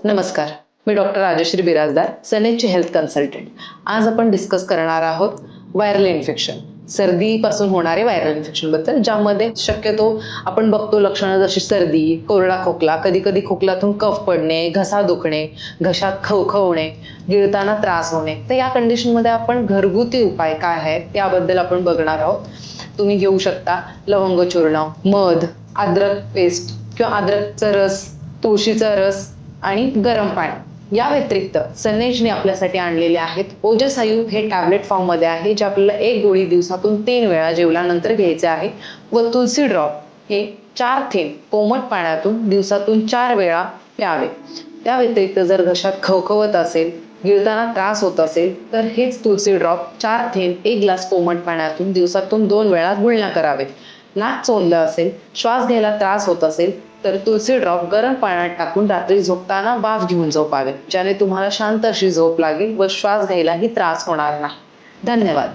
नमस्कार, मी डॉक्टर राजश्री बिराजदार, सनेजचे हेल्थ कन्सल्टंट. आज आपण डिस्कस करणार आहोत व्हायरल इन्फेक्शन, सर्दीपासून होणारे व्हायरल इन्फेक्शन बद्दल, ज्यामध्ये शक्यतो आपण बघतो लक्षणं जशी सर्दी, कोरडा खोकला, कधी कधी खोकल्यातून कफ पडणे, घसा दुखणे, घशात खवखवणे, गिळताना त्रास होणे. तर या कंडिशनमध्ये आपण घरगुती उपाय काय आहेत त्याबद्दल आपण बघणार आहोत. तुम्ही घेऊ शकता लवंग चूर्ण, मध, अद्रक पेस्ट किंवा अद्रकचा रस, तुळशीचा रस आणि गरम पाणी. या व्यतिरिक्त सनेजने आपल्यासाठी आणलेले आहेत ओजस आयु. हे टॅबलेट फॉर्म मध्ये आहे, जे आपल्याला एक गोळी दिवसातून 3 वेळा जेवल्यानंतर घ्यायचे आहे. व तुलसी ड्रॉप हे 4 थेंब कोमट पाण्यातून दिवसातून 4 वेळा प्यावे. त्या व्यतिरिक्त जर घशात खवखवत असेल, गिळताना त्रास होत असेल, तर हेच तुळसी ड्रॉप 4 थेंब 1 ग्लास कोमट पाण्यातून दिवसातून 2 वेळा गुळण्या करावे. नाक चोंदलं असेल, श्वास घ्यायला त्रास होत असेल, तर तुळसी ड्रॉप गरम पाण्यात टाकून रात्री झोपताना वाफ घेऊन झोपावे, ज्याने तुम्हाला शांत अशी झोप लागेल व श्वास घ्यायलाही त्रास होणार नाही. धन्यवाद.